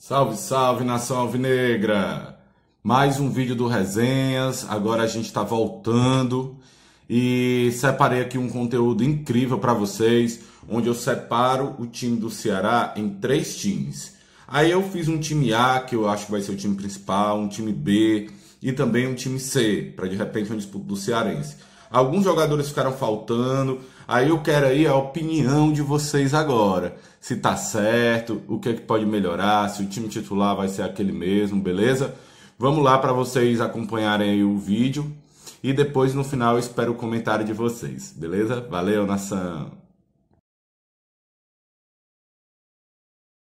Salve, salve, nação alvinegra! Mais um vídeo do Resenhas. Agora a gente está voltando e separei aqui um conteúdo incrível para vocês, onde eu separo o time do Ceará em três times. Aí eu fiz um time A, que eu acho que vai ser o time principal, um time B e também um time C, para de repente uma disputa do cearense. Alguns jogadores ficaram faltando, aí eu quero aí a opinião de vocês agora. Se tá certo, o que é que pode melhorar, se o time titular vai ser aquele mesmo, beleza? Vamos lá para vocês acompanharem aí o vídeo e depois no final eu espero o comentário de vocês, beleza? Valeu, nação!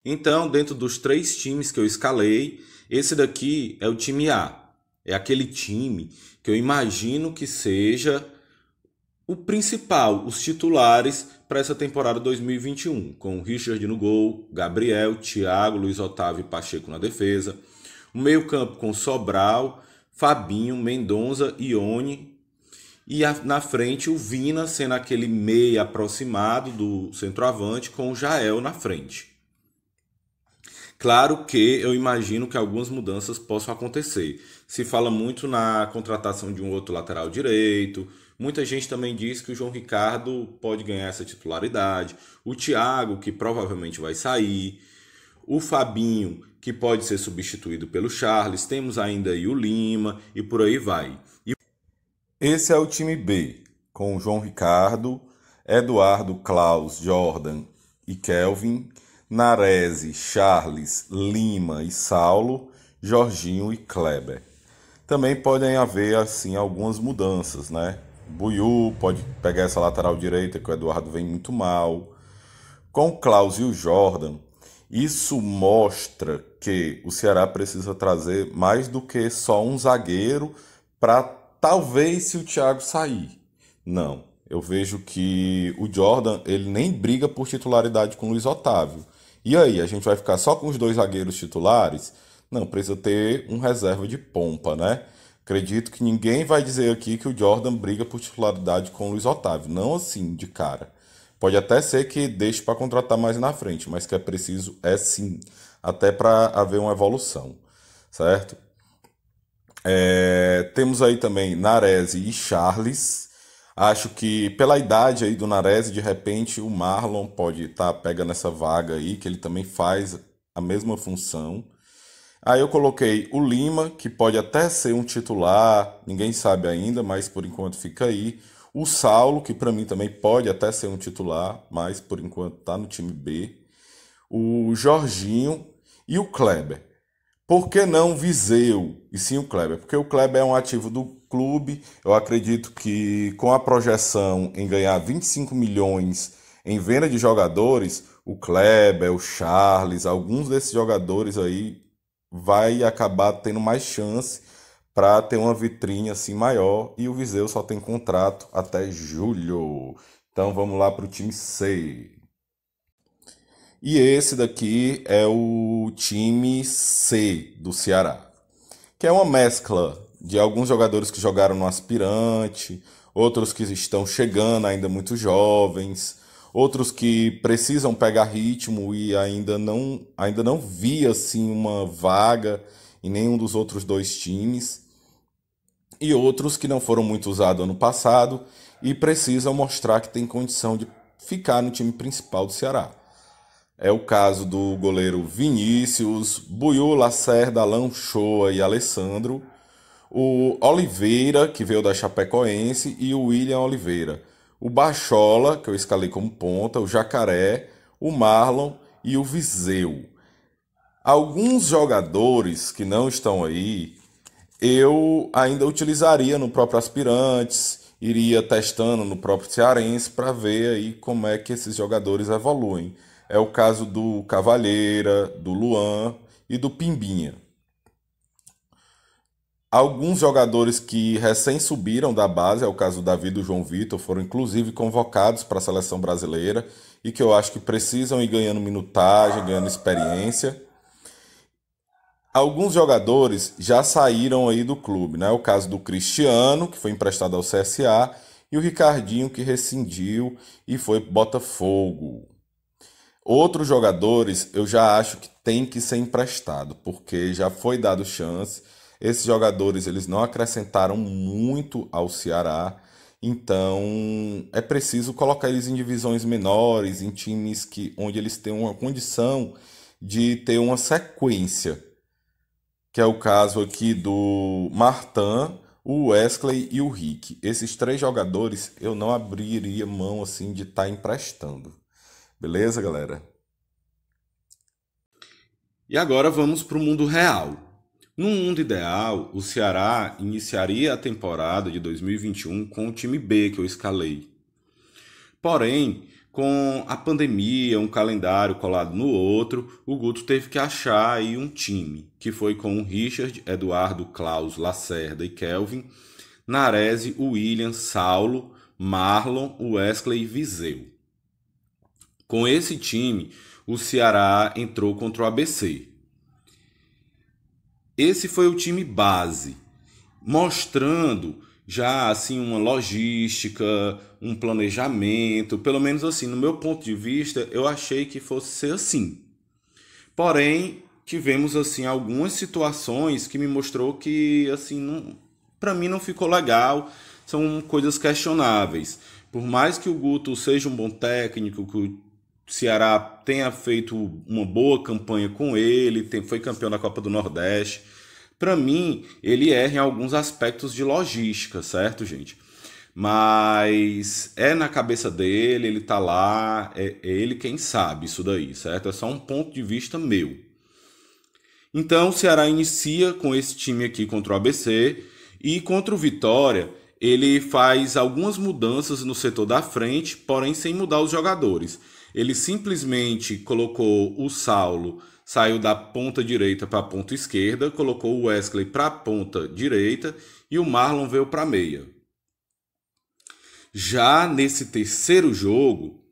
Então, dentro dos três times que eu escalei, esse daqui é o time A. É aquele time que eu imagino que seja o principal, os titulares para essa temporada 2021, com o Richard no gol, Gabriel, Thiago, Luiz Otávio e Pacheco na defesa, o meio-campo com Sobral, Fabinho, Mendonça, Ione e na frente o Vina sendo aquele meia aproximado do centroavante com o Jael na frente. Claro que eu imagino que algumas mudanças possam acontecer. Se fala muito na contratação de um outro lateral direito. Muita gente também diz que o João Ricardo pode ganhar essa titularidade. O Thiago, que provavelmente vai sair. O Fabinho, que pode ser substituído pelo Charles. Temos ainda aí o Lima e por aí vai. Esse é o time B, com o João Ricardo, Eduardo, Klaus, Jordan e Kelvin, Nares, Charles, Lima e Saulo, Jorginho e Kleber. Também podem haver assim algumas mudanças, né? Buiú pode pegar essa lateral direita que o Eduardo vem muito mal. Com o Klaus e o Jordan, isso mostra que o Ceará precisa trazer mais do que só um zagueiro para talvez se o Thiago sair. Não, eu vejo que o Jordan ele nem briga por titularidade com o Luiz Otávio. E aí, a gente vai ficar só com os dois zagueiros titulares? Não, precisa ter um reserva de pompa, né? Acredito que ninguém vai dizer aqui que o Jordan briga por titularidade com o Luiz Otávio. Não assim, de cara. Pode até ser que deixe para contratar mais na frente, mas que é preciso, é sim, até para haver uma evolução, certo? Temos aí também Nares e Charles. Acho que pela idade aí do Nares, de repente o Marlon pode estar pegando essa vaga aí, que ele também faz a mesma função. Aí eu coloquei o Lima, que pode até ser um titular, ninguém sabe ainda, mas por enquanto fica aí. O Saulo, que para mim também pode até ser um titular, mas por enquanto está no time B. O Jorginho e o Kleber. Por que não Viseu e sim o Kleber? Porque o Kleber é um ativo do clube. Eu acredito que com a projeção em ganhar 25 milhões em venda de jogadores, o Kleber, o Charles, alguns desses jogadores aí vai acabar tendo mais chance para ter uma vitrine assim maior. E o Viseu só tem contrato até julho. Então vamos lá para o time C. E esse daqui é o time C do Ceará, que é uma mescla de alguns jogadores que jogaram no aspirante, outros que estão chegando ainda muito jovens, outros que precisam pegar ritmo e ainda não vi assim uma vaga em nenhum dos outros dois times, e outros que não foram muito usados ano passado e precisam mostrar que tem condição de ficar no time principal do Ceará. É o caso do goleiro Vinícius, Buiú, Lacerda, Alan Shoa e Alessandro, o Oliveira, que veio da Chapecoense, e o William Oliveira, o Bachola, que eu escalei como ponta, o Jacaré, o Marlon e o Viseu. Alguns jogadores que não estão aí, eu ainda utilizaria no próprio Aspirantes, iria testando no próprio Cearense para ver aí como é que esses jogadores evoluem. É o caso do Cavalheira, do Luan e do Pimbinha. Alguns jogadores que recém subiram da base, é o caso do Davi e do João Vitor, foram inclusive convocados para a seleção brasileira e que eu acho que precisam ir ganhando minutagem, ganhando experiência. Alguns jogadores já saíram aí do clube, né? O caso do Cristiano, que foi emprestado ao CSA, e o Ricardinho, que rescindiu e foi para o Botafogo. Outros jogadores eu já acho que tem que ser emprestado, porque já foi dado chance. Esses jogadores eles não acrescentaram muito ao Ceará, então é preciso colocar eles em divisões menores, em times que onde eles têm uma condição de ter uma sequência, que é o caso aqui do Martin, o Wesley e o Rick. Esses três jogadores eu não abriria mão assim de estar emprestando. Beleza, galera? E agora vamos para o mundo real. No mundo ideal, o Ceará iniciaria a temporada de 2021 com o time B que eu escalei. Porém, com a pandemia, um calendário colado no outro, o Guto teve que achar aí um time, que foi com o Richard, Eduardo, Klaus, Lacerda e Kelvin, Nares, William, Saulo, Marlon, Wesley e Viseu. Com esse time, o Ceará entrou contra o ABC. Esse foi o time base, mostrando já assim uma logística, um planejamento, pelo menos assim, no meu ponto de vista, eu achei que fosse ser assim. Porém, tivemos assim algumas situações que me mostrou que assim, não, para mim não ficou legal, são coisas questionáveis. Por mais que o Guto seja um bom técnico, que o Ceará tenha feito uma boa campanha com ele, foi campeão da Copa do Nordeste. Para mim, ele erra em alguns aspectos de logística, certo, gente? Mas é na cabeça dele, ele tá lá, é ele quem sabe isso daí, certo? É só um ponto de vista meu. Então, o Ceará inicia com esse time aqui contra o ABC e contra o Vitória, ele faz algumas mudanças no setor da frente, porém sem mudar os jogadores. Ele simplesmente colocou o Saulo, saiu da ponta direita para a ponta esquerda, colocou o Wesley para a ponta direita e o Marlon veio para a meia. Já nesse terceiro jogo,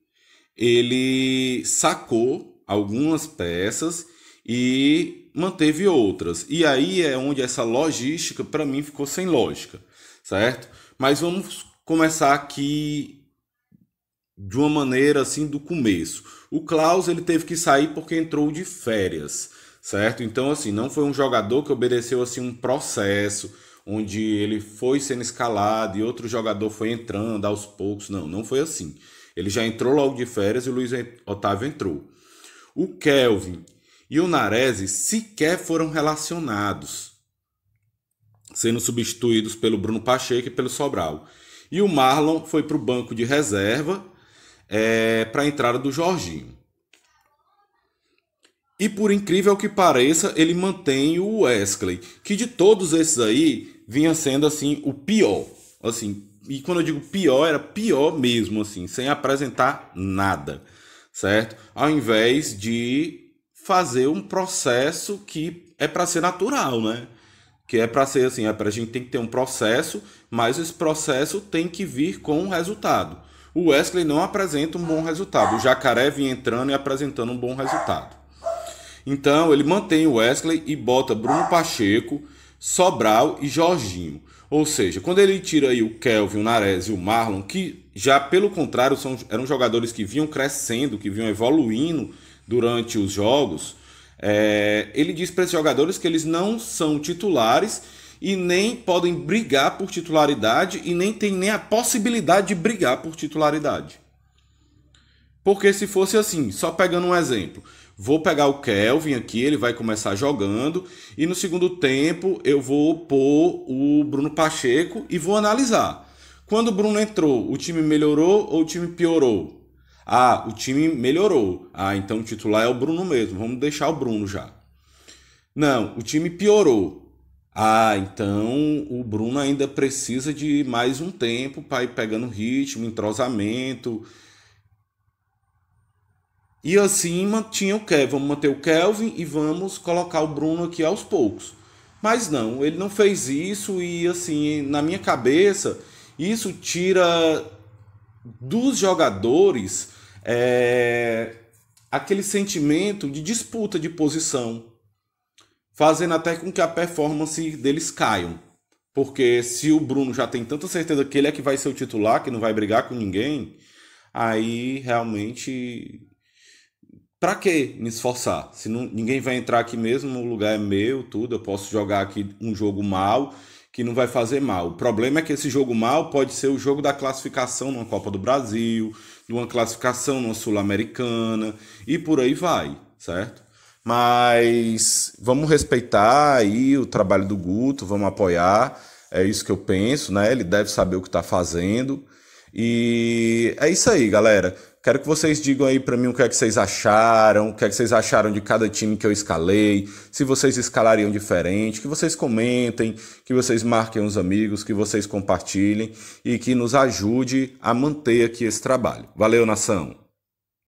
ele sacou algumas peças e manteve outras. E aí é onde essa logística, para mim, ficou sem lógica, certo? Mas vamos começar aqui de uma maneira assim do começo. O Klaus ele teve que sair porque entrou de férias, certo? Então assim, não foi um jogador que obedeceu assim um processo onde ele foi sendo escalado e outro jogador foi entrando aos poucos. Não, não foi assim. Ele já entrou logo de férias e o Luiz Otávio entrou. O Kelvin e o Nares sequer foram relacionados, sendo substituídos pelo Bruno Pacheco e pelo Sobral. E o Marlon foi para o banco de reserva para a entrada do Jorginho. E por incrível que pareça, ele mantém o Wesley, que de todos esses aí vinha sendo assim o pior, assim. E quando eu digo pior, era pior mesmo, assim, sem apresentar nada, certo? Ao invés de fazer um processo que é para ser natural, né? Que é para ser assim, a gente tem que ter um processo, mas esse processo tem que vir com um resultado. O Wesley não apresenta um bom resultado. O Jacaré vinha entrando e apresentando um bom resultado. Então ele mantém o Wesley e bota Bruno Pacheco, Sobral e Jorginho. Ou seja, quando ele tira aí o Kelvin, o Nares e o Marlon, que já pelo contrário eram jogadores que vinham crescendo, que vinham evoluindo durante os jogos, ele diz para esses jogadores que eles não são titulares e nem podem brigar por titularidade e nem tem nem a possibilidade de brigar por titularidade. Porque se fosse assim, só pegando um exemplo, vou pegar o Kelvin aqui, ele vai começar jogando e no segundo tempo eu vou pôr o Bruno Pacheco e vou analisar. Quando o Bruno entrou, o time melhorou ou o time piorou? Ah, o time melhorou. Ah, então o titular é o Bruno mesmo, vamos deixar o Bruno já. Não, o time piorou. Ah, então o Bruno ainda precisa de mais um tempo para ir pegando ritmo, entrosamento. E assim mantinha o Kelvin. Vamos manter o Kelvin e vamos colocar o Bruno aqui aos poucos. Mas não, ele não fez isso e assim, na minha cabeça, isso tira dos jogadores aquele sentimento de disputa de posição, fazendo até com que a performance deles caiam. Porque se o Bruno já tem tanta certeza que ele é que vai ser o titular, que não vai brigar com ninguém, aí realmente Pra que me esforçar? Se não, ninguém vai entrar aqui mesmo, o lugar é meu, tudo, eu posso jogar aqui um jogo mal que não vai fazer mal. O problema é que esse jogo mal pode ser o jogo da classificação numa Copa do Brasil, de uma classificação numa Sul-Americana e por aí vai, certo? Mas vamos respeitar aí o trabalho do Guto, vamos apoiar, é isso que eu penso, né? Ele deve saber o que está fazendo. E é isso aí, galera. Quero que vocês digam aí pra mim o que é que vocês acharam, o que é que vocês acharam de cada time que eu escalei, se vocês escalariam diferente, que vocês comentem, que vocês marquem os amigos, que vocês compartilhem e que nos ajude a manter aqui esse trabalho. Valeu, nação!